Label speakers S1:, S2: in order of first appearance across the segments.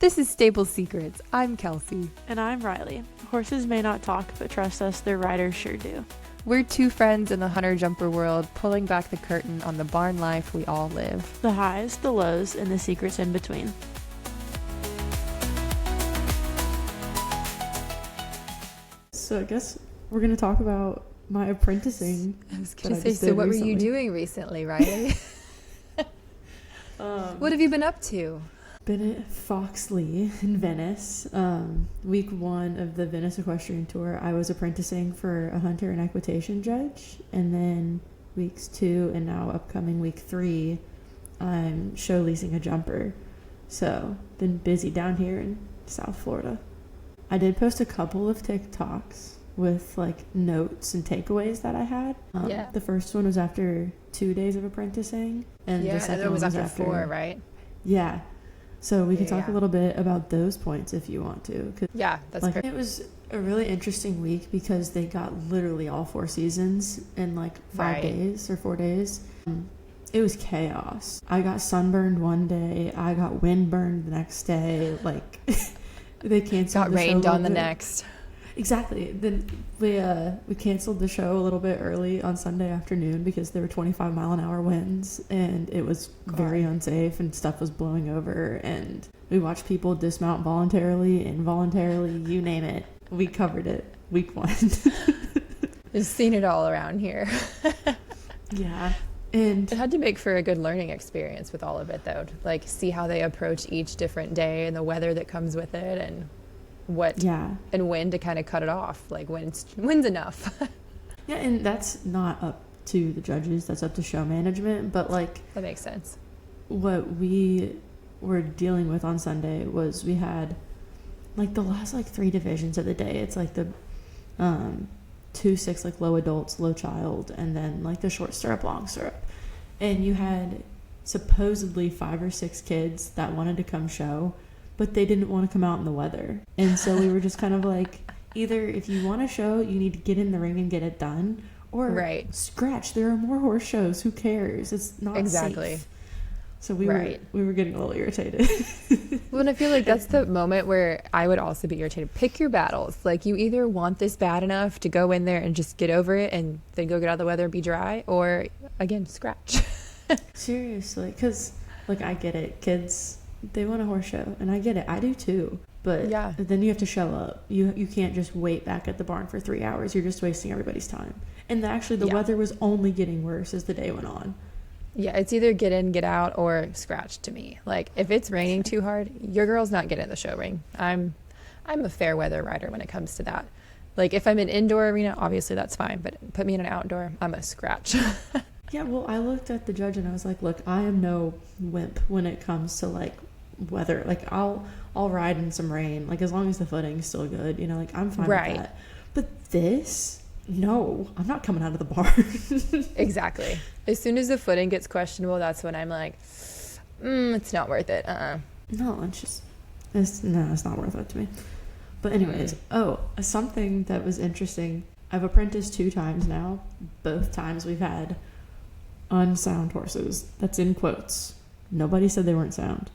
S1: This is Stable Secrets. I'm Kelsey.
S2: And I'm Reilly. Horses may not talk, but trust us, their riders sure do.
S1: We're two friends in the hunter-jumper world, pulling back the curtain on the barn life we all live.
S2: The highs, the lows, and the secrets in between.
S3: So I guess we're going to talk about my apprenticing.
S1: I was going to say, so what were you doing recently, Reilly? What have you been up to?
S3: Been at Foxley in Venice. Week 1 of the Venice Equestrian Tour, I was apprenticing for a hunter and equitation judge. And then weeks 2 and now upcoming week 3, I'm show leasing a jumper. So been busy down here in South Florida. I did post a couple of TikToks with like notes and takeaways that I had. The first one was after 2 days of apprenticing. And the second
S1: it was
S3: one was
S1: after 4, right?
S3: Yeah. So we can talk a little bit about those points if you want to.
S1: Yeah, that's
S3: like,
S1: perfect.
S3: It was a really interesting week because they got literally all 4 seasons in like 5 days or 4 days. It was chaos. I got sunburned one day. I got windburned the next day. Like they canceled.
S1: Got rained on the next.
S3: Exactly. Then we canceled the show a little bit early on Sunday afternoon because there were 25-mile-an-hour winds and it was very unsafe and stuff was blowing over, and we watched people dismount voluntarily, involuntarily, you name it. We covered it week 1.
S1: Just seen it all around here.
S3: Yeah. And
S1: it had to make for a good learning experience with all of it, though. Like, see how they approach each different day and the weather that comes with it, and and when to kind of cut it off, like when's enough.
S3: Yeah, and that's not up to the judges, that's up to show management, but like
S1: that makes sense.
S3: What we were dealing with on Sunday was we had like the last like 3 divisions of the day. It's like the 2-6 like low adults, low child, and then like the short stirrup, long stirrup, and you had supposedly 5 or 6 kids that wanted to come show, but they didn't want to come out in the weather. And so we were just kind of like, either if you want to show, you need to get in the ring and get it done, or scratch. There are more horse shows. Who cares? It's not safe. So we were getting a little irritated.
S1: Well, and I feel like that's the moment where I would also be irritated. Pick your battles. Like, you either want this bad enough to go in there and just get over it and then go get out of the weather and be dry, or again, scratch.
S3: Seriously, because like I get it, kids, they want a horse show, and I get it. I do too. But then you have to show up. You can't just wait back at the barn for 3 hours. You're just wasting everybody's time. And actually, the weather was only getting worse as the day went on.
S1: Yeah, it's either get in, get out, or scratch to me. Like, if it's raining too hard, your girl's not getting in the show ring. I'm a fair weather rider when it comes to that. Like, if I'm in an indoor arena, obviously that's fine. But put me in an outdoor, I'm a scratch.
S3: Yeah, well, I looked at the judge and I was like, look, I am no wimp when it comes to like weather. Like, I'll ride in some rain, like as long as the footing's still good, you know, like I'm fine with that. But this, no, I'm not coming out of the barn.
S1: Exactly. As soon as the footing gets questionable, that's when I'm like, it's not worth it.
S3: No, it's not worth it to me. But anyways, something that was interesting, I've apprenticed 2 times now. Both times we've had unsound horses. That's in quotes. Nobody said they weren't sound,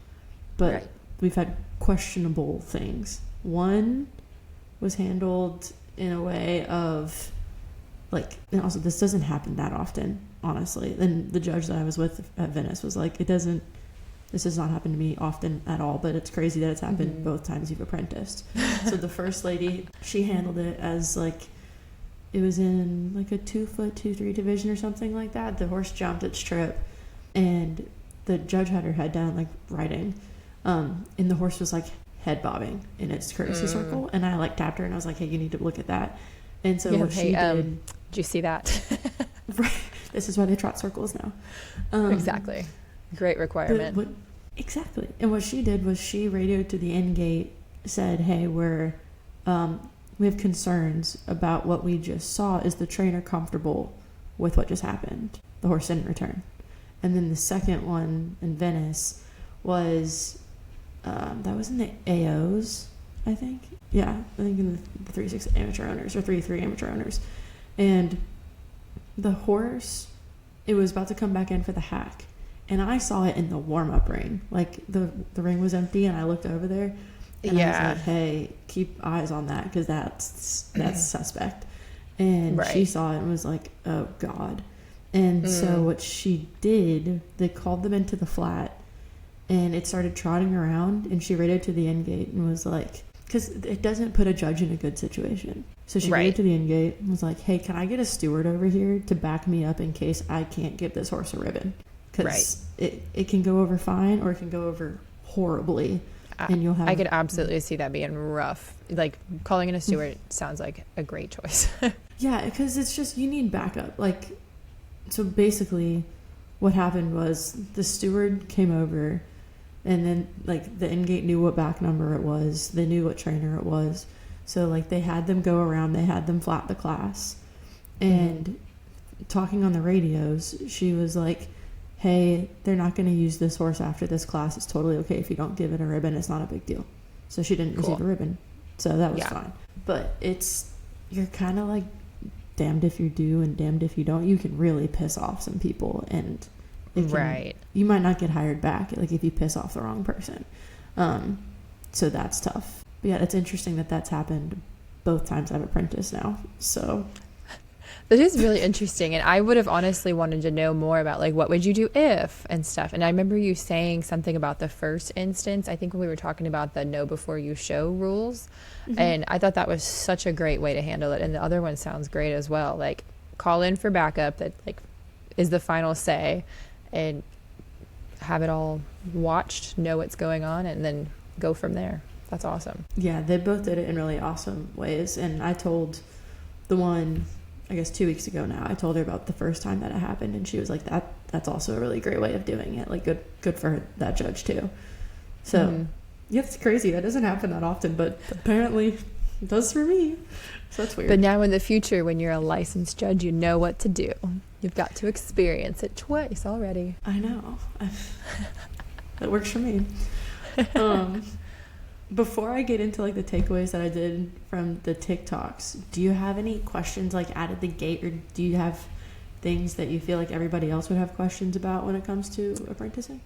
S3: but we've had questionable things. One was handled in a way of like, and also this doesn't happen that often, honestly. And the judge that I was with at Venice was like, this has not happened to me often at all, but it's crazy that it's happened both times you've apprenticed. So the first lady, she handled it as like, it was in like a 2-foot 2-3 division or something like that. The horse jumped its trip and the judge had her head down, like writing. And the horse was like head bobbing in its courtesy circle. And I like tapped her and I was like, hey, you need to look at that. And so she did
S1: you see that?
S3: Right. This is why they trot circles now.
S1: Exactly. Great requirement.
S3: Exactly. And what she did was she radioed to the end gate, said, hey, we have concerns about what we just saw. Is the trainer comfortable with what just happened? The horse didn't return. And then the second one in Venice was, that was in the AOs, I think. Yeah, I think in the 3-6 amateur owners or 3-3 amateur owners. And the horse, it was about to come back in for the hack. And I saw it in the warm-up ring. Like, the ring was empty, and I looked over there, and I was like, hey, keep eyes on that, because that's suspect. And she saw it and was like, oh, God. And so what she did, they called them into the flat, and it started trotting around, and she radioed to the end gate and was like, because it doesn't put a judge in a good situation. So she radioed to the end gate and was like, hey, can I get a steward over here to back me up in case I can't give this horse a ribbon? Because it can go over fine, or it can go over horribly. And you'll have... I
S1: could absolutely see that being rough. Like, calling in a steward sounds like a great choice.
S3: Yeah, because it's just, you need backup. Like, so basically what happened was the steward came over, and then, like, the in-gate knew what back number it was. They knew what trainer it was. So, like, they had them go around. They had them flat the class. And talking on the radios, she was like, hey, they're not going to use this horse after this class. It's totally okay if you don't give it a ribbon. It's not a big deal. So she didn't receive a ribbon. So that was fine. But you're kind of like damned if you do and damned if you don't. You can really piss off some people, and you might not get hired back, like, if you piss off the wrong person. So that's tough. But yeah, it's interesting that that's happened both times I've apprenticed now. So
S1: that is really interesting, and I would have honestly wanted to know more about, like, what would you do if and stuff. And I remember you saying something about the first instance, I think when we were talking about the know before you show rules, and I thought that was such a great way to handle it. And the other one sounds great as well, like, call in for backup that, like, is the final say, and have it all watched, know what's going on, and then go from there. That's awesome.
S3: Yeah, they both did it in really awesome ways. And I told the one, I guess 2 weeks ago now, I told her about the first time that it happened, and she was like, that's also a really great way of doing it. Like, good for that judge too. So yeah, it's crazy. That doesn't happen that often, but apparently it does for me. So that's weird.
S1: But now in the future, when you're a licensed judge, you know what to do. You've got to experience it twice already.
S3: I know. That works for me. Before I get into, like, the takeaways that I did from the TikToks, do you have any questions, like, out of the gate, or do you have things that you feel like everybody else would have questions about when it comes to apprenticing?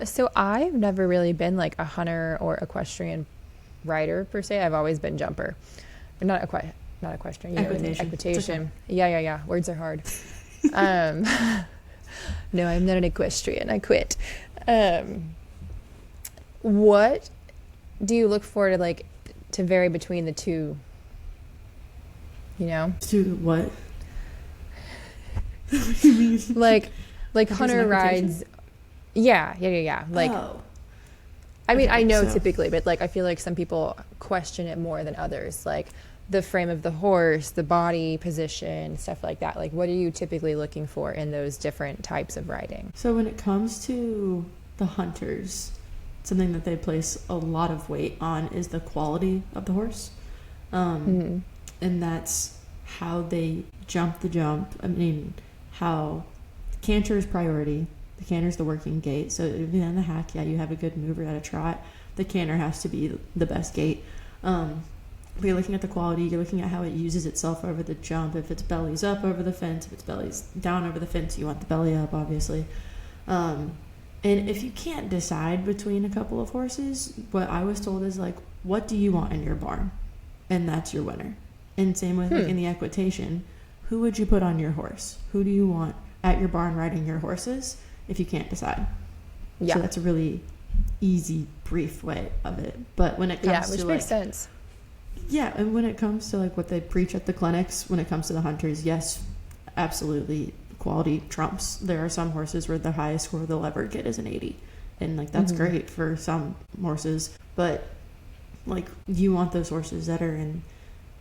S1: So I've never really been, like, a hunter or equestrian rider per se. I've always been jumper. Not equestrian. You know what I mean? Equitation. Okay. Yeah. Words are hard. No, I'm not an equestrian. I quit. What do you look for to, like, to vary between the two? You know?
S3: To what?
S1: like hunter rides. Yeah. Like, I mean, I know typically, but, like, I feel like some people question it more than others. Like, the frame of the horse, the body position, stuff like that. Like, what are you typically looking for in those different types of riding?
S3: So when it comes to the hunters, something that they place a lot of weight on is the quality of the horse. And that's how they jump the jump. I mean, how canter is priority. The canter is the working gait. So in the hack, you have a good mover at a trot. The canter has to be the best gait. You're looking at the quality. You're looking at how it uses itself over the jump. If its belly's up over the fence, if its belly's down over the fence, you want the belly up, obviously. And if you can't decide between a couple of horses, what I was told is, like, what do you want in your barn? And that's your winner. And same with, like, in the equitation, who would you put on your horse? Who do you want at your barn riding your horses if you can't decide? Yeah. So that's a really easy, brief way of it. But when it comes
S1: which
S3: to,
S1: makes
S3: like,
S1: sense.
S3: Yeah, and when it comes to, like, what they preach at the clinics, when it comes to the hunters, yes, absolutely, quality trumps. There are some horses where the highest score they'll ever get is an 80. And, like, that's great for some horses. But, like, you want those horses that are in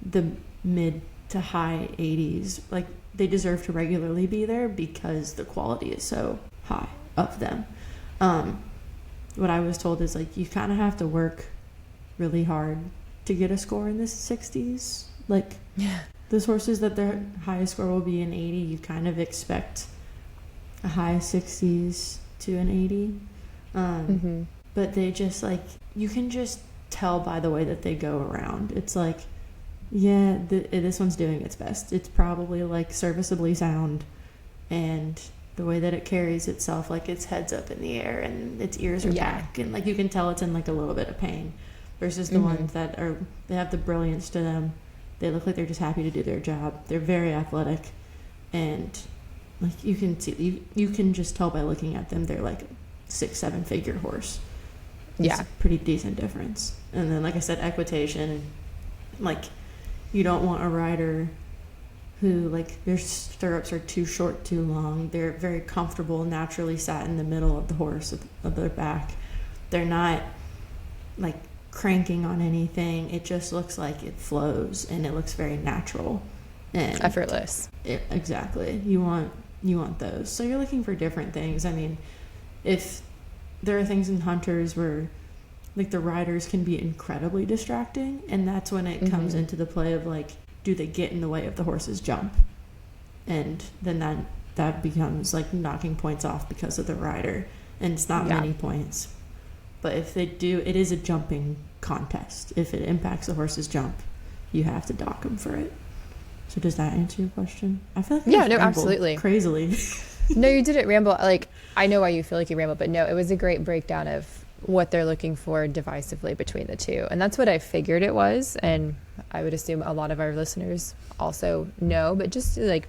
S3: the mid to high 80s. Like, they deserve to regularly be there because the quality is so high of them. What I was told is, like, you kind of have to work really hard to get a score in the 60s. Like, those horses that their highest score will be an 80, you kind of expect a high 60s to an 80. But they just, like, you can just tell by the way that they go around. It's like, this one's doing its best. It's probably, like, serviceably sound, and the way that it carries itself, like its head's up in the air and its ears are back, and like you can tell it's in like a little bit of pain, versus the ones that are, they have the brilliance to them. They look like they're just happy to do their job. They're very athletic, and like you can see, you can just tell by looking at them, they're like 6-7 figure horse. It's a pretty decent difference. And then, like I said, equitation, like you don't want a rider who, like, their stirrups are too short, too long. They're very comfortable, naturally sat in the middle of the horse, of their back. They're not like cranking on anything. It just looks like it flows, and it looks very natural and
S1: effortless.
S3: Exactly. You want those. So you're looking for different things. I mean, if there are things in hunters where like the riders can be incredibly distracting, and that's when it comes into the play of like, do they get in the way of the horse's jump? And then that becomes like knocking points off because of the rider, and it's not many points. But if they do, it is a jumping contest. If it impacts the horse's jump, you have to dock them for it. So does that answer your question? I feel like I
S1: absolutely,
S3: crazily.
S1: No, you didn't ramble. Like, I know why you feel like you rambled, but no, it was a great breakdown of what they're looking for divisively between the two. And that's what I figured it was. And I would assume a lot of our listeners also know, but just a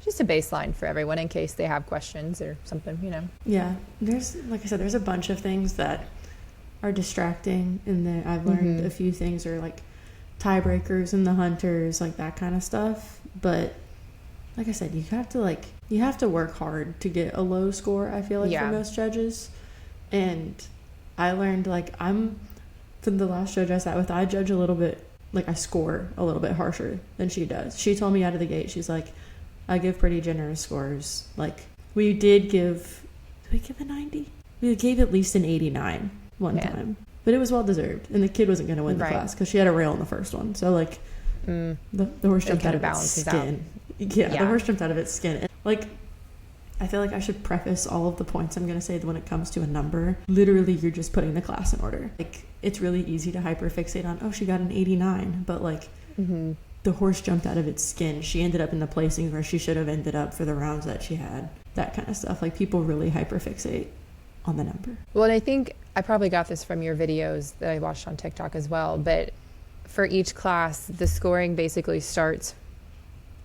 S1: baseline for everyone in case they have questions or something, you know.
S3: Yeah. There's, like I said, there's a bunch of things that are distracting in there. I've learned a few things are like tiebreakers in the hunters, like that kind of stuff. But like I said, you have to work hard to get a low score, I feel like, for most judges. And I learned, like, from the last judge I sat with, I judge a little bit, like I score a little bit harsher than she does. She told me out of the gate, she's like, I give pretty generous scores. Like, we did give a 90? We gave at least an 89 one time. But it was well deserved. And the kid wasn't going to win the class because she had a rail in the first one. So, like, the horse jumped out of its skin. Yeah, the horse jumped out of its skin. Like, I feel like I should preface all of the points I'm going to say when it comes to a number. Literally, you're just putting the class in order. Like, it's really easy to hyperfixate on, oh, she got an 89. But, like, the horse jumped out of its skin. She ended up in the placing where she should have ended up for the rounds that she had. That kind of stuff. Like, people really hyperfixate on the number.
S1: Well, and I think I probably got this from your videos that I watched on TikTok as well. But for each class, the scoring basically starts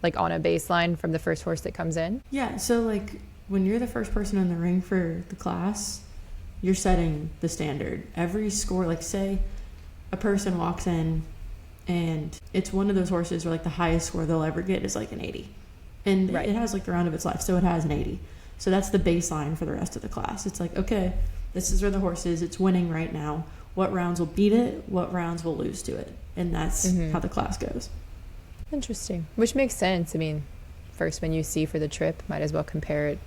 S1: like on a baseline from the first horse that comes in?
S3: Yeah, so like when you're the first person in the ring for the class, you're setting the standard. Every score, like say a person walks in and it's one of those horses where like the highest score they'll ever get is like an 80. And it has like the round of its life, so it has an 80. So that's the baseline for the rest of the class. It's like, okay, this is where the horse is. It's winning right now. What rounds will beat it? What rounds will lose to it? And that's how the class goes.
S1: Interesting. Which makes sense. I mean, first one you see for the trip, might as well compare it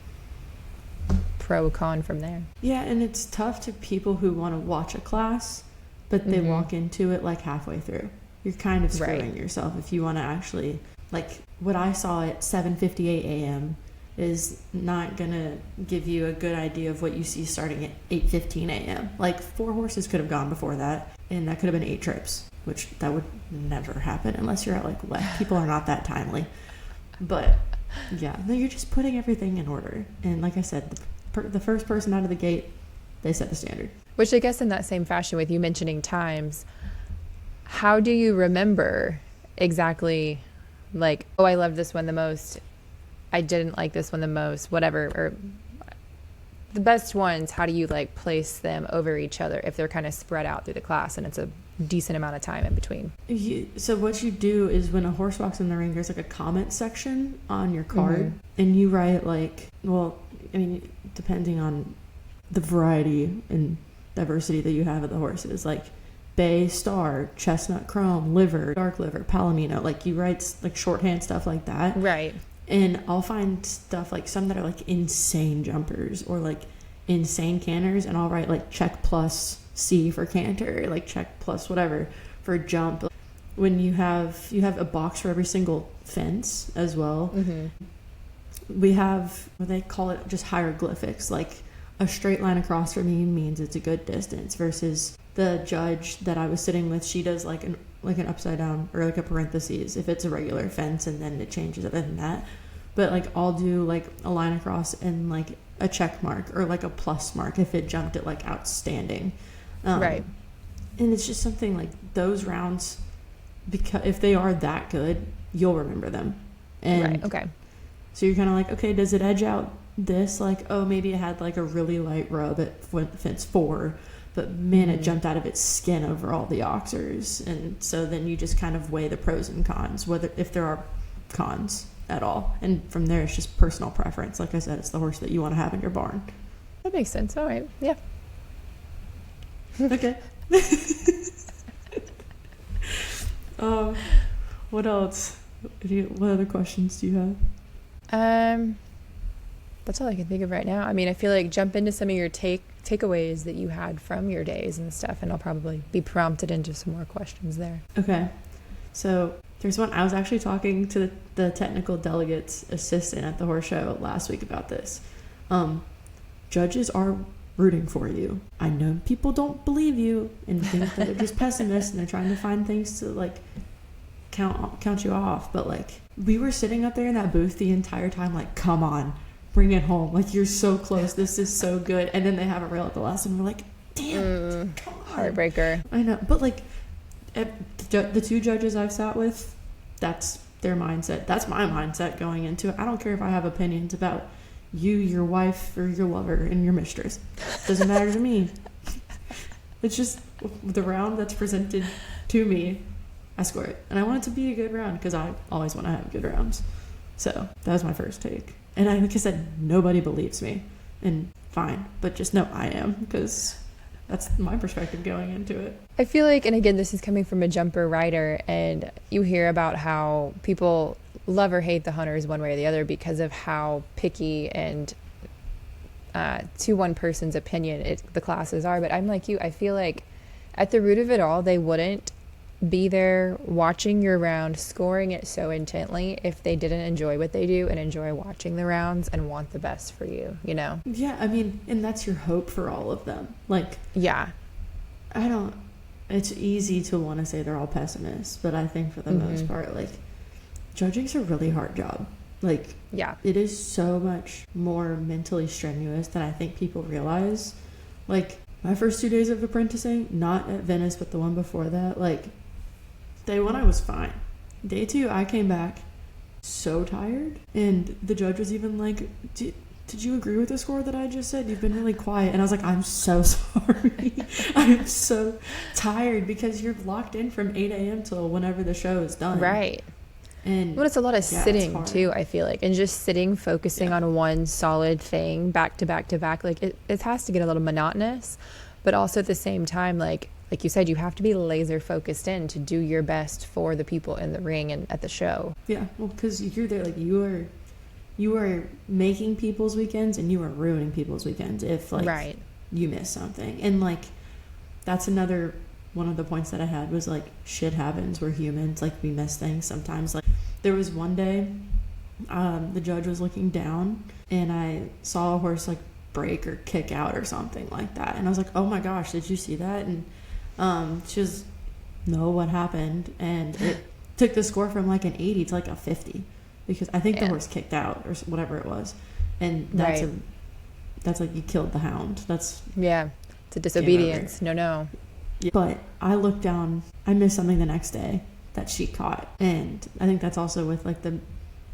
S1: pro con from there.
S3: Yeah, and it's tough to people who want to watch a class, but they walk into it like halfway through. You're kind of screwing yourself if you want to actually, like what I saw at 7:58 a.m. is not going to give you a good idea of what you see starting at 8:15 a.m. Like 4 horses could have gone before that, and that could have been 8 trips. Which that would never happen unless you're at like wet. People are not that timely. But yeah, no, you're just putting everything in order. And like I said, the first person out of the gate, they set the standard.
S1: Which I guess in that same fashion with you mentioning times, how do you remember exactly like, oh, I love this one the most, I didn't like this one the most, whatever, or the best ones, how do you like place them over each other if they're kind of spread out through the class and it's a decent amount of time in between?
S3: So what you do is when a horse walks in the ring, there's like a comment section on your card, and you write like, well, I mean, depending on the variety and diversity that you have of the horses, like bay, star, chestnut, chrome, liver, dark liver, palomino, like you write like shorthand stuff like that.
S1: Right.
S3: And I'll find stuff like some that are like insane jumpers or like insane canters, and I'll write like check plus C for canter, like check plus whatever for jump. When you have a box for every single fence as well. We have what they call it, just hieroglyphics, like a straight line across from me means it's a good distance, versus the judge that I was sitting with, she does like an upside down or like a parentheses if it's a regular fence, and then it changes other than that. but like I'll do like a line across and like a check mark or like a plus mark if it jumped at like outstanding.
S1: Right.
S3: And it's just something like those rounds, because if they are that good, you'll remember them. And
S1: right. Okay.
S3: so you're kind of like, okay, does it edge out this? Like, oh, maybe it had like a really light rub at fence 4, but man, it jumped out of its skin over all the oxers. And so then you just kind of weigh the pros and cons, whether if there are cons at all. And from there, it's just personal preference. Like I said, it's the horse that you want to have in your barn.
S1: That makes sense. All right. Yeah.
S3: Okay. What else? What other questions do you have?
S1: That's all I can think of right now. I mean, I feel like jump into some of your takeaways that you had from your days and stuff, and I'll probably be prompted into some more questions there.
S3: Okay. So there's one. I was actually talking to the technical delegate's assistant at the horse show last week about this. Judges are rooting for you. I know people don't believe you and think that they're just pessimists and they're trying to find things to like count you off, but like we were sitting up there in that booth the entire time like, come on, bring it home, like you're so close, this is so good. And then they have a rail at the last and we're like, damn, come on.
S1: Heartbreaker.
S3: I know, but like the 2 judges I've sat with, that's their mindset. That's my mindset going into it. I don't care if I have opinions about you, your wife, or your lover and your mistress. Doesn't matter to me. It's just the round that's presented to me, I score it. And I want it to be a good round because I always want to have good rounds. So that was my first take. And like I said, nobody believes me. And fine. But just know I am, because that's my perspective going into it.
S1: I feel like, and again, this is coming from a jumper rider, and you hear about how people love or hate the hunters one way or the other because of how picky and to one person's opinion the classes are. But I'm like you. I feel like at the root of it all, they wouldn't be there watching your round, scoring it so intently if they didn't enjoy what they do and enjoy watching the rounds and want the best for you, you know?
S3: Yeah, I mean, and that's your hope for all of them. Like,
S1: yeah.
S3: It's easy to want to say they're all pessimists, but I think for the most part, like, judging's a really hard job. Like,
S1: yeah,
S3: it is so much more mentally strenuous than I think people realize. Like, my first 2 days of apprenticing, not at Venice, but the one before that, like, day 1 I was fine. Day 2 I came back so tired, and the judge was even like, did you agree with the score that I just said? You've been really quiet. And I was like, I'm so sorry. I am so tired, because you're locked in from 8 a.m. till whenever the show is done.
S1: right.
S3: And
S1: Well, it's a lot of sitting too, I feel like, and just sitting, focusing on one solid thing back to back to back. Like it has to get a little monotonous, but also at the same time, like you said, you have to be laser focused in to do your best for the people in the ring and at the show.
S3: Yeah, well, because you're there, like you are making people's weekends and you are ruining people's weekends if like you miss something. And like that's another one of the points that I had was like, shit happens, we're humans, like we miss things sometimes. Like there was one day the judge was looking down and I saw a horse like break or kick out or something like that, and I was like, oh my gosh, did you see that? And she was, no, what happened? And it took the score from like an 80 to like a 50, because I think the horse kicked out or whatever it was, and that's like you killed the hound. That's
S1: it's a disobedience. No.
S3: Yeah. But I looked down, I missed something the next day that she caught, and I think that's also with like the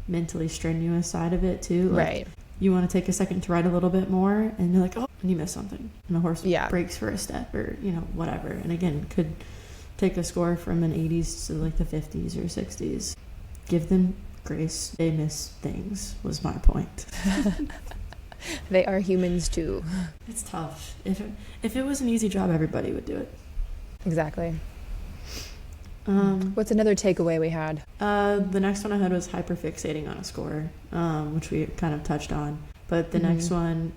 S3: mentally strenuous side of it too. Like, you want to take a second to ride a little bit more, and you're like, oh, and you miss something, and the horse breaks for a step or whatever, and again could take a score from an 80s to like the 50s or 60s. Give them grace, they miss things, was my point.
S1: They are humans too.
S3: It's tough. If it was an easy job, everybody would do it.
S1: Exactly. What's another takeaway we had?
S3: The next one I had was hyperfixating on a score, which we kind of touched on. But the next one,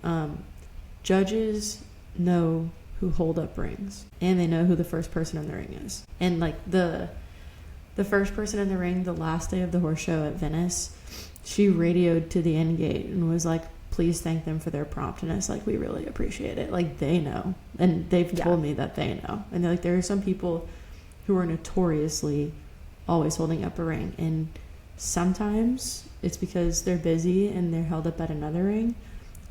S3: judges know who hold up rings, and they know who the first person in the ring is. And like the first person in the ring, the last day of the horse show at Venice, she radioed to the end gate and was like, please thank them for their promptness. Like, we really appreciate it. Like, they know. And they've told me that they know. And they're like, there are some people who are notoriously always holding up a ring. And sometimes it's because they're busy and they're held up at another ring.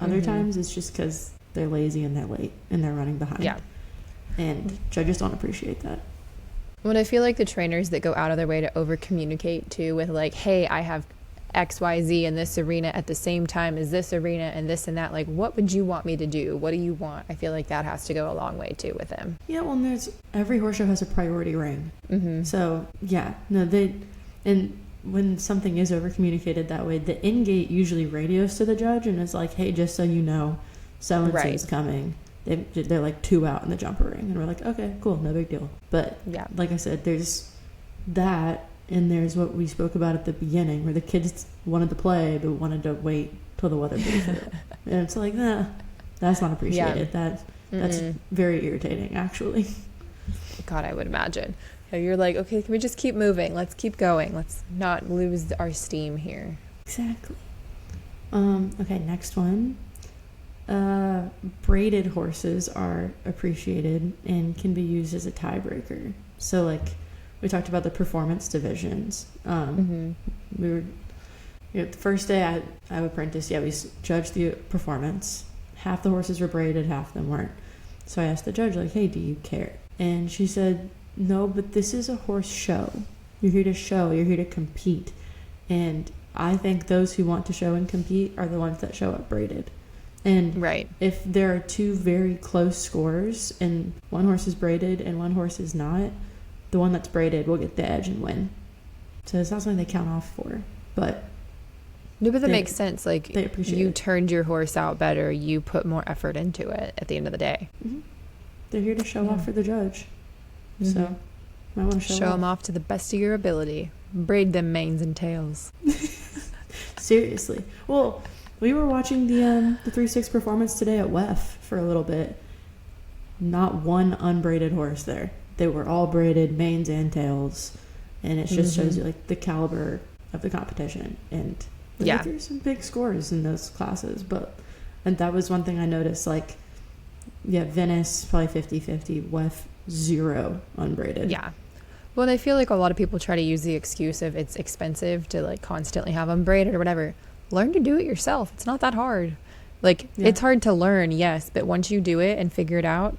S3: Other times it's just because they're lazy and they're late and they're running behind.
S1: Yeah.
S3: And judges don't appreciate that.
S1: Well, I feel like the trainers that go out of their way to over communicate too with like, hey, I have XYZ in this arena at the same time as this arena and this and that. Like, what would you want me to do? What do you want? I feel like that has to go a long way too with them.
S3: Yeah, well, and every horse show has a priority ring. So, yeah, no, and when something is over communicated that way, the in-gate usually radios to the judge and is like, hey, just so you know, so-and-so's coming. They're like 2 out in the jumper ring. And we're like, okay, cool, no big deal. But
S1: yeah,
S3: like I said, there's that, and there's what we spoke about at the beginning, where the kids wanted to play but wanted to wait till the weather blew through. And it's like, nah, that's not appreciated. That's very irritating, actually.
S1: God, I would imagine. So you're like, okay, can we just keep moving? Let's keep going. Let's not lose our steam here.
S3: Exactly. Okay, next one. Braided horses are appreciated and can be used as a tiebreaker. So, like, we talked about the performance divisions. We were, the first day I apprenticed, we judged the performance. Half the horses were braided, half of them weren't. So I asked the judge, like, hey, do you care? And she said, no, but this is a horse show. You're here to show, you're here to compete. And I think those who want to show and compete are the ones that show up braided. And if there are two very close scores and one horse is braided and one horse is not, the one that's braided will get the edge and win. So it's not something they count off for, but
S1: no, but that makes sense. Like,
S3: they appreciate
S1: you
S3: it.
S1: Turned your horse out better. You put more effort into it at the end of the day.
S3: They're here to show off for the judge. So I want to
S1: show them off to the best of your ability. Braid them manes and tails.
S3: Seriously. Well, we were watching the 3-6 performance today at WEF for a little bit. Not one unbraided horse there. They were all braided, manes and tails, and it just shows you like the caliber of the competition. And there's some big scores in those classes, and that was one thing I noticed. Like, Venice probably 50-50, WEF 0 unbraided.
S1: Yeah. Well, I feel like a lot of people try to use the excuse of it's expensive to like constantly have them braided or whatever. Learn to do it yourself. It's not that hard. Like, it's hard to learn, yes, but once you do it and figure it out,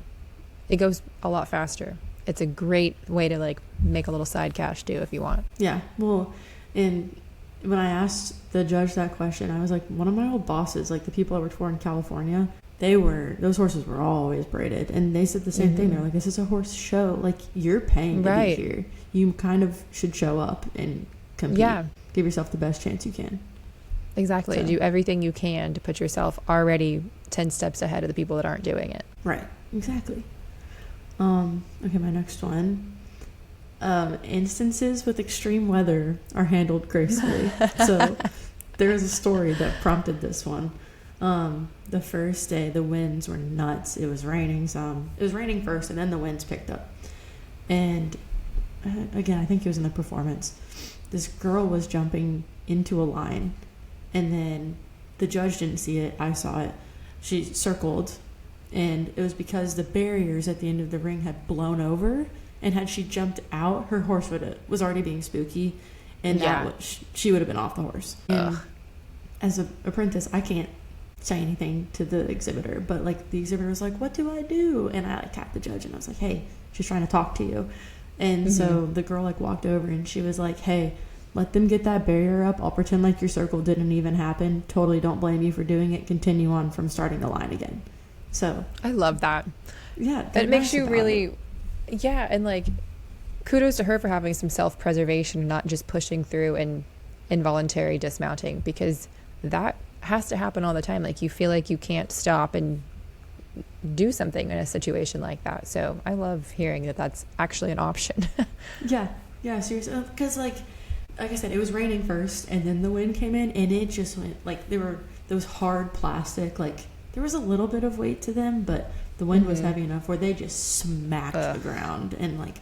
S1: it goes a lot faster. It's a great way to like make a little side cash too if you want. Yeah.
S3: Well, and when I asked the judge that question, I was like, one of my old bosses, like the people I worked for in California, those horses were always braided, and they said the same thing. They're like, this is a horse show. Like, you're paying to be here. You kind of should show up and compete. Yeah. Give yourself the best chance you can.
S1: Exactly. Do everything you can to put yourself already 10 steps ahead of the people that aren't doing it.
S3: Right. Exactly. Okay, my next one. Instances with extreme weather are handled gracefully. So there's a story that prompted this one. The first day, the winds were nuts. It was raining some. It was raining first, and then the winds picked up. And again, I think it was in the performance. This girl was jumping into a line, and then the judge didn't see it. I saw it. She circled, and it was because the barriers at the end of the ring had blown over, and had she jumped out, her horse was already being spooky, and she would have been off the horse. And as an apprentice, I can't say anything to the exhibitor, but like the exhibitor was like, what do I do? And I like tapped the judge and I was like, hey, she's trying to talk to you. And so the girl like walked over and she was like, hey, let them get that barrier up. I'll pretend like your circle didn't even happen. Totally don't blame you for doing it. Continue on from starting the line again. So
S1: I love that.
S3: Yeah.
S1: It makes you really and like kudos to her for having some self-preservation, not just pushing through and involuntary dismounting, because that has to happen all the time. Like, you feel like you can't stop and do something in a situation like that. So I love hearing that that's actually an option.
S3: yeah seriously, because like I said, it was raining first and then the wind came in and it just went like, there were those hard plastic, like there was a little bit of weight to them, but the wind was heavy enough where they just smacked the ground, and like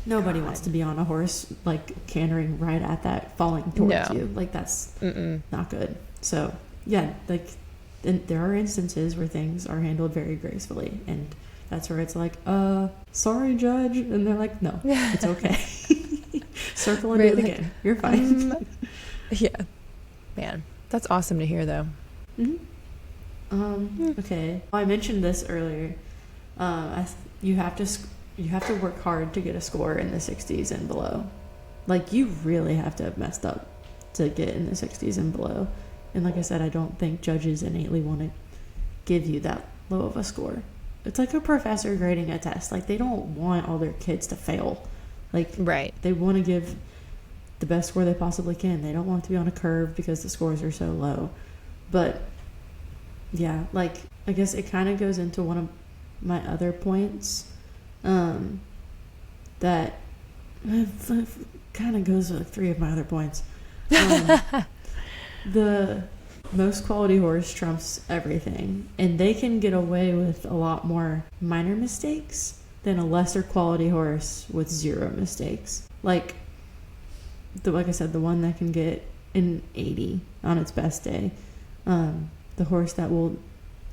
S3: nobody wants to be on a horse like cantering right at that, falling towards you. Like, that's not good. So yeah, like there are instances where things are handled very gracefully, and that's where it's like, sorry, judge, and they're like, no, it's okay. Circle and do it again. You're fine.
S1: Yeah. Man, that's awesome to hear, though.
S3: Okay. Well, I mentioned this earlier. You have to work hard to get a score in the 60s and below. Like, you really have to have messed up to get in the 60s and below. And like I said, I don't think judges innately want to give you that low of a score. It's like a professor grading a test. Like, they don't want all their kids to fail. Like,
S1: Right.
S3: they want to give the best score they possibly can. They don't want it to be on a curve because the scores are so low. But yeah, like, I guess it kind of goes into one of my other points, that kind of goes with 3 of my other points. The most quality horse trumps everything, and they can get away with a lot more minor mistakes than a lesser quality horse with 0 mistakes. Like I said, the one that can get an 80 on its best day, the horse that will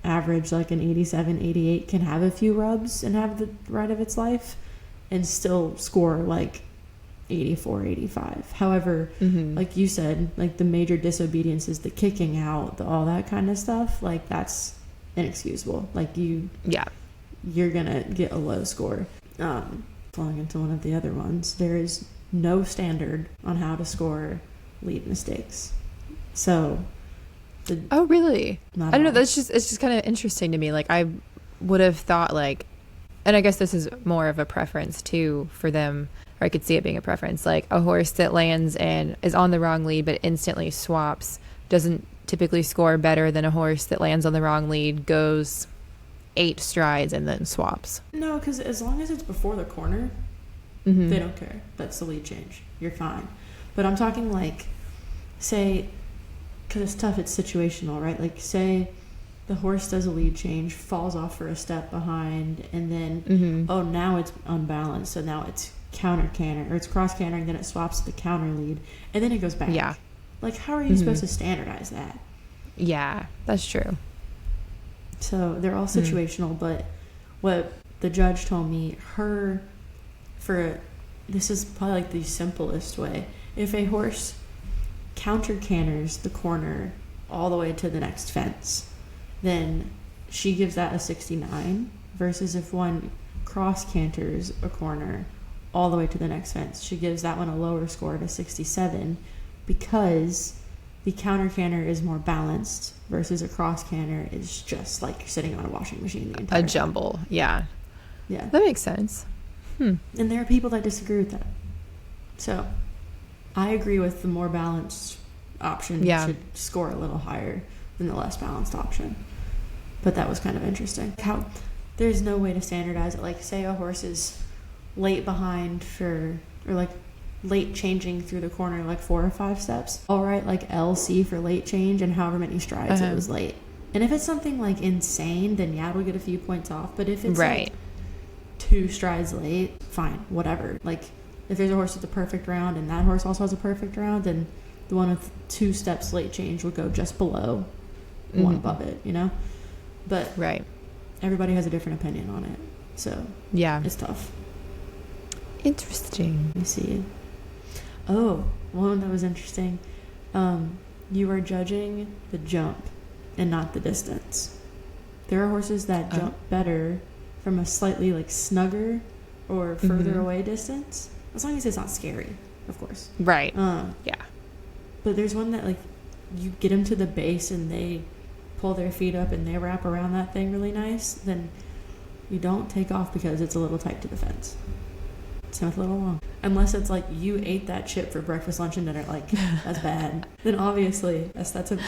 S3: average like an 87, 88 can have a few rubs and have the ride of its life and still score like 84, 85. However, like you said, like the major disobedience is the kicking out, all that kind of stuff. Like, that's inexcusable. Like, you're gonna get a low score. Falling into one of the other ones, there is no standard on how to score lead mistakes. So
S1: Oh, really?
S3: not
S1: I don't know.
S3: all.
S1: It's just kind of interesting to me. Like, I would have thought, like, and I guess this is more of a preference too for them, or I could see it being a preference. Like, a horse that lands and is on the wrong lead but instantly swaps doesn't typically score better than a horse that lands on the wrong lead, goes 8 strides, and then swaps.
S3: No, because as long as it's before the corner, they don't care. That's the lead change. You're fine. But I'm talking like, say, because it's tough, it's situational, right? Like, say the horse does a lead change, falls off for a step behind, and then, oh, now it's unbalanced, so now it's counter canter, or it's cross cantering, then it swaps to the counter lead, and then it goes back.
S1: Yeah.
S3: Like, how are you supposed to standardize that?
S1: Yeah, that's true.
S3: So they're all situational, but what the judge told me, this is probably like the simplest way. If a horse counter canters the corner all the way to the next fence, then she gives that a 69, versus if one cross canters a corner all the way to the next fence, she gives that one a lower score at a 67, because the counter canter is more balanced versus a cross canter is just like you're sitting on a washing machine the entire
S1: A
S3: time.
S1: jumble. Yeah.
S3: Yeah.
S1: That makes sense.
S3: And there are people that disagree with that. So I agree with the more balanced option should score a little higher than the less balanced option. But that was kind of interesting. How there's no way to standardize it. Like, say a horse is late behind or like late changing through the corner like 4 or 5 steps. All right, like LC for late change and however many strides it was late. And if it's something like insane, then yeah, it'll get a few points off. But if it's like 2 strides late, fine, whatever. Like, if there's a horse with a perfect round and that horse also has a perfect round, then the one with 2 steps late change would go just below one above it, you know? But everybody has a different opinion on it. So
S1: yeah,
S3: it's tough.
S1: Interesting.
S3: Let me see. Oh, one that was interesting. You are judging the jump and not the distance. There are horses that jump better from a slightly like snugger or further away distance, as long as it's not scary, of course.
S1: Right. Yeah.
S3: But there's one that like you get them to the base and they pull their feet up and they wrap around that thing really nice, then you don't take off because it's a little tight to the fence. It's not a little long. Unless it's like you ate that chip for breakfast, lunch, and dinner, like that's bad. Then obviously that's a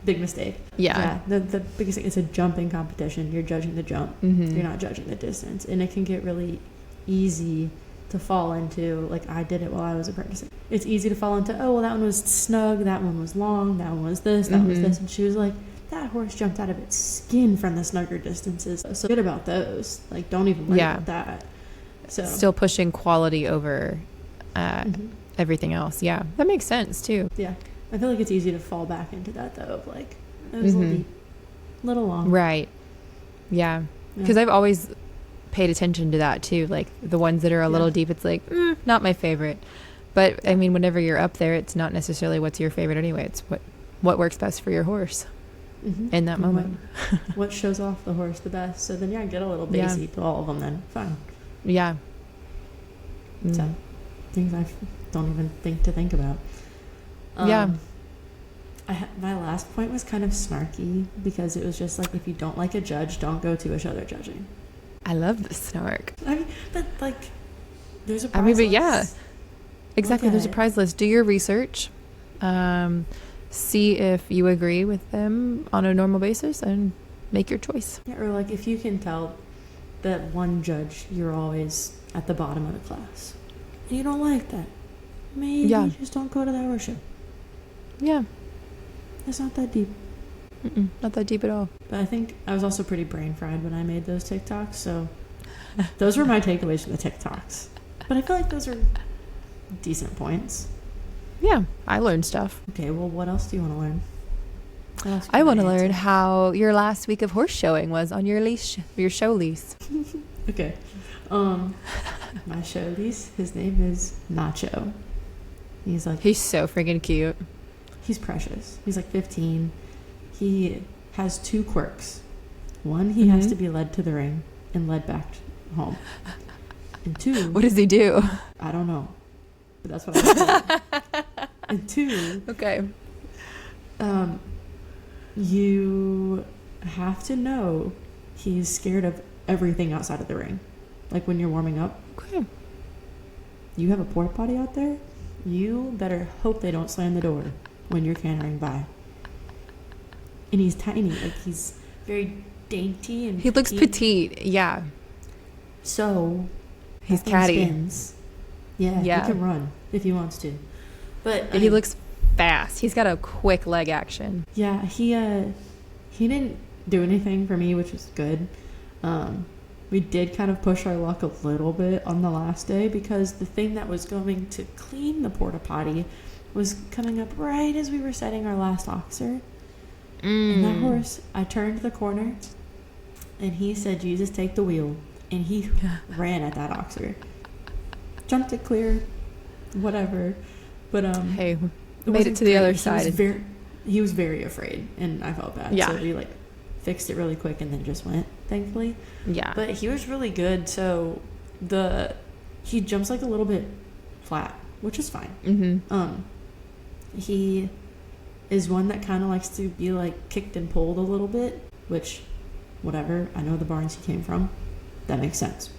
S3: big mistake.
S1: Yeah.
S3: The biggest thing is a jumping competition. You're judging the jump. You're not judging the distance. And it can get really easy to fall into, like I did it while I was apprenticing. It's easy to fall into, oh, well, that one was snug, that one was long, that one was this, that one was this. And she was like, that horse jumped out of its skin from the snugger distances. So good about those. Like, don't even worry about that. So
S1: still pushing quality over everything else. Yeah, that makes sense too.
S3: Yeah, I feel like it's easy to fall back into that though, of like it was a little deep, little long.
S1: Right. Yeah, because I've always paid attention to that too. Like the ones that are a little deep, it's like not my favorite. But I mean, whenever you're up there, it's not necessarily what's your favorite anyway. It's what works best for your horse in that moment.
S3: What shows off the horse the best. So then, get a little bassy to all of them then. Fine.
S1: Yeah.
S3: So, things I don't even think about.
S1: Yeah.
S3: My last point was kind of snarky because it was just like, if you don't like a judge, don't go to a show they're judging.
S1: I love the snark.
S3: I mean, but like, there's a prize list.
S1: Yeah. Exactly. There's a prize list. Do your research. See if you agree with them on a normal basis and make your choice.
S3: Yeah, or like if you can tell that one judge, you're always at the bottom of the class. And you don't like that. Maybe just don't go to that horse show.
S1: Yeah.
S3: It's not that deep.
S1: Not that deep at all.
S3: But I think I was also pretty brain fried when I made those TikToks, so those were my takeaways from the TikToks. But I feel like those are decent points.
S1: Yeah, I learned stuff.
S3: Okay, well, what else do you want to learn?
S1: I want to learn how your last week of horse showing was on your lease, your show lease.
S3: Okay. My show lease, his name is Nacho. He's
S1: so freaking cute.
S3: He's precious. He's like 15. He has 2 quirks. One, he has to be led to the ring and led back home. And 2,
S1: what does he do?
S3: I don't know. But that's what I was And 2,
S1: okay.
S3: You have to know he's scared of everything outside of the ring. Like when you're warming up.
S1: Okay.
S3: You have a porta potty out there? You better hope they don't slam the door when you're cantering by. And he's tiny. Like, he's very dainty and
S1: he looks petite. Yeah.
S3: So
S1: he's catty.
S3: Yeah, he can run if he wants to. But
S1: he looks fast. He's got a quick leg action.
S3: Yeah, he didn't do anything for me, which was good. We did kind of push our luck a little bit on the last day because the thing that was going to clean the porta potty was coming up right as we were setting our last oxer. And that horse, I turned the corner and he said, "Jesus, take the wheel." And he ran at that oxer. Jumped it clear, whatever. But
S1: hey, made it to the other side.
S3: He was very afraid, and I felt bad.
S1: Yeah.
S3: So we fixed it really quick and then just went, thankfully.
S1: Yeah.
S3: But he was really good. So he jumps a little bit flat, which is fine.
S1: Mm-hmm.
S3: He is one that kind of likes to be kicked and pulled a little bit, which, whatever. I know the barns he came from. That makes sense.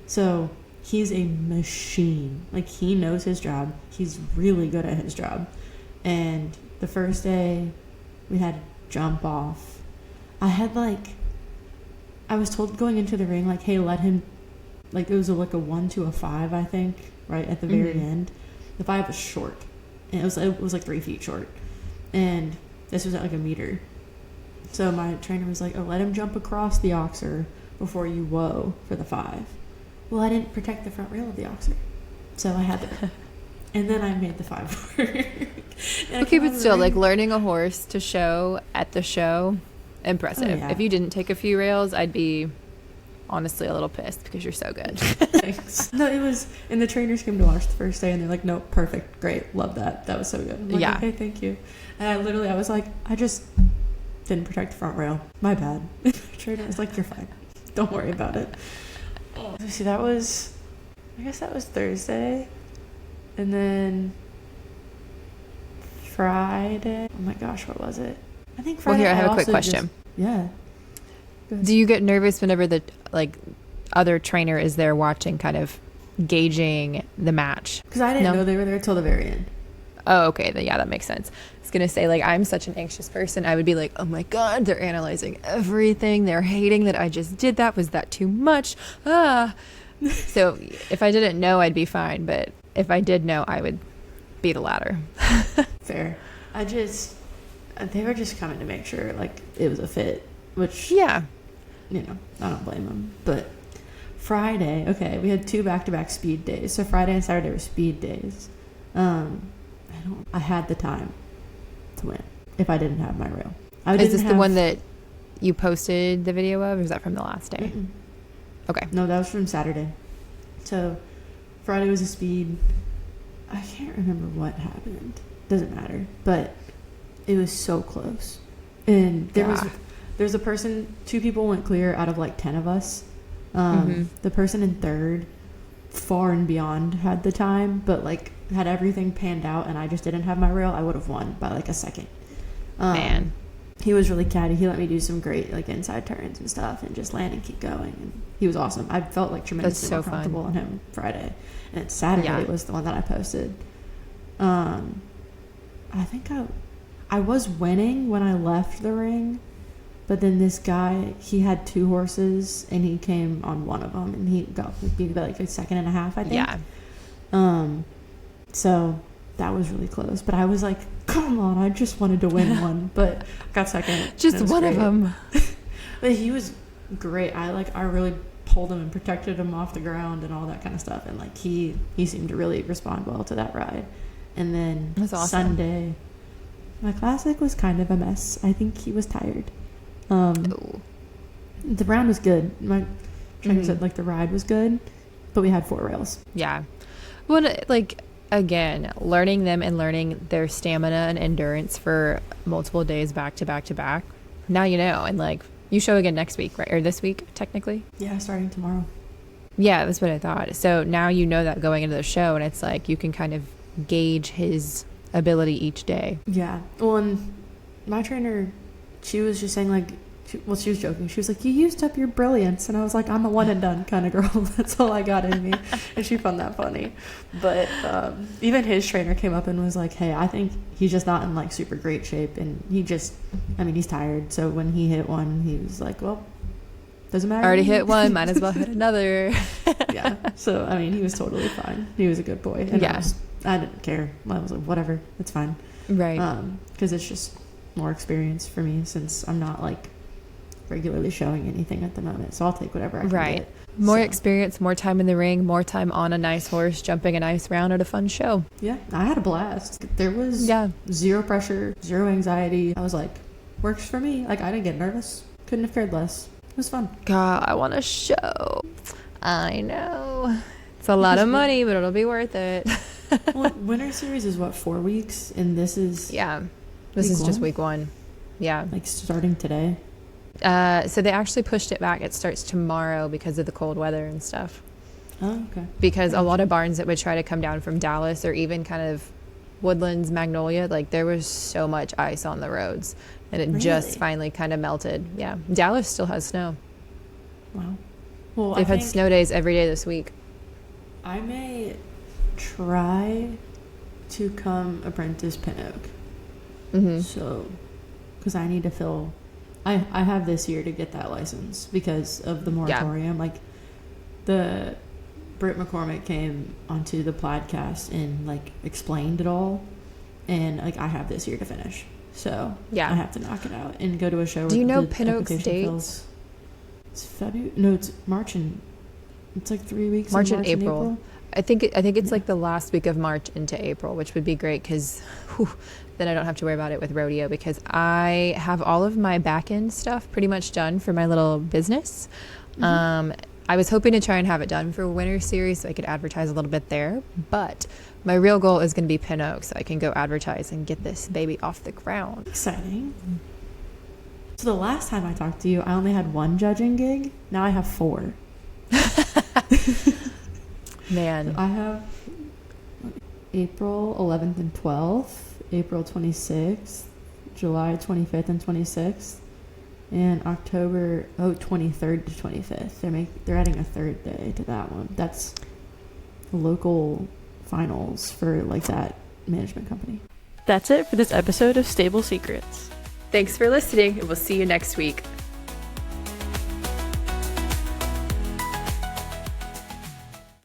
S3: So he's a machine. He knows his job. He's really good at his job. And the first day we had jump off. I was told going into the ring, hey, let him, it was a 1 to a 5, I think, right at the very end. The 5 was short. And it was 3 feet short. And this was at a meter. So my trainer was like, "Oh, let him jump across the oxer before you whoa for the 5. Well, I didn't protect the front rail of the oxer. So I had to. And then I made the 5 work.
S1: Okay, but still, learning a horse to show at the show, impressive.
S3: Oh, yeah.
S1: If you didn't take a few rails, I'd be honestly a little pissed because you're so good.
S3: Thanks. No, it was, and the trainers came to watch the first day and they're like, "Nope, perfect, great, love that. That was so good." I'm like,
S1: yeah.
S3: Okay, thank you. And I was like, I just didn't protect the front rail. My bad. The trainer was like, "You're fine. Don't worry about it." See, I guess that was Thursday. And then Friday, oh my gosh, what was it? I think Friday.
S1: Well, here, I have a quick question.
S3: Yeah.
S1: Do you get nervous whenever the other trainer is there watching, kind of gauging the match?
S3: Because I didn't know they were there till the very end.
S1: Oh, okay. Then yeah, that makes sense. I was gonna say, I'm such an anxious person. I would be like, "Oh my god, they're analyzing everything. They're hating that I just did that. Was that too much?" So if I didn't know, I'd be fine. But if I did know, I would be the latter.
S3: Fair. They were just coming to make sure it was a fit, which
S1: yeah,
S3: I don't blame them. But Friday, okay, we had 2 back-to-back speed days. So Friday and Saturday were speed days. I had the time to win if I didn't have my rail.
S1: Is this the one that you posted the video of, or is that from the last day?
S3: Mm-mm.
S1: Okay.
S3: No, that was from Saturday. So Friday was a speed. I can't remember what happened. Doesn't matter. But it was so close. And there's a person, 2 people went clear out of like 10 of us. The person in third, far and beyond had the time, but like had everything panned out, and I just didn't have my rail, I would have won by like a second.
S1: Man.
S3: He was really catty. He let me do some great like inside turns and stuff and just land and keep going. And he was awesome. I felt like tremendously more comfortable on him Friday. And Saturday was the one that I posted. I think I was winning when I left the ring, but then this guy, he had 2 horses and he came on one of them and he got beat by like a second and a half, I think.
S1: Yeah.
S3: So that was really close, but I was like, come on, I just wanted to win one, but I got second.
S1: Just one of them.
S3: But he was great. I really pulled him and protected him off the ground and all that kind of stuff, and like he seemed to really respond well to that ride. And then
S1: That's awesome.
S3: Sunday, my classic was kind of a mess. I think he was tired. The round was good. My trainer said like the ride was good, but we had 4 rails.
S1: Yeah. Well, like, again, learning them and learning their stamina and endurance for multiple days back to back to back. Now you know, and like you show again next week, right? Or this week, technically.
S3: Yeah, starting tomorrow.
S1: Yeah, that's what I thought. So now you know that going into the show, and it's like you can kind of gauge his ability each day.
S3: Yeah. Well, and my trainer, she was just saying like, she was joking. She was like, you used up your brilliance. And I was like, I'm a one and done kind of girl. That's all I got in me. And she found that funny. But even his trainer came up and was like, hey, I think he's just not in like super great shape. And he's tired. So when he hit one, he was like, well, doesn't matter.
S1: Already hit one, might as well hit another.
S3: Yeah. So, he was totally fine. He was a good boy. And
S1: Yeah.
S3: I didn't care. I was like, whatever, it's fine.
S1: Right.
S3: Because it's just more experience for me since I'm not like regularly showing anything at the moment. So I'll take whatever I can get.
S1: More experience, more time in the ring, more time on a nice horse, jumping a nice round at a fun show.
S3: Yeah, I had a blast. There was zero pressure, zero anxiety. I was like, works for me. Like, I didn't get nervous. Couldn't have cared less. It was fun.
S1: God, I want a show. I know. It's a lot of money, but it'll be worth it.
S3: Well, Winter Series is what, 4 weeks? And this is...
S1: Yeah. This is just week 1. Yeah.
S3: Like starting today?
S1: So they actually pushed it back. It starts tomorrow because of the cold weather and stuff.
S3: Oh, okay.
S1: Because a lot of barns that would try to come down from Dallas or even kind of Woodlands, Magnolia, like there was so much ice on the roads and it just finally kind of melted. Yeah. Dallas still has snow.
S3: Wow. Well,
S1: They've had snow days every day this week.
S3: I may try to come apprentice Pin Oak.
S1: Mm-hmm.
S3: So, because I need to fill... I have this year to get that license because of the moratorium. Like, the Britt McCormick came onto the podcast and like explained it all, and like I have this year to finish. So I have to knock it out and go to a show.
S1: Do you know Pin Oak's dates?
S3: It's February. No, it's March and it's like 3 weeks.
S1: March and April. I think it's like the last week of March into April, which would be great because then I don't have to worry about it with rodeo because I have all of my back end stuff pretty much done for my little business. Mm-hmm. I was hoping to try and have it done for Winter Series so I could advertise a little bit there, but my real goal is going to be Pin Oak so I can go advertise and get this baby off the ground.
S3: Exciting. So the last time I talked to you, I only had 1 judging gig. Now I have 4.
S1: Man.
S3: I have April 11th and 12th, April 26th, July 25th and 26th, and October 23rd to 25th. They're adding a 3rd day to that one. That's local finals for like that management company.
S2: That's it for this episode of Stable Secrets.
S1: Thanks for listening, and we'll see you next week.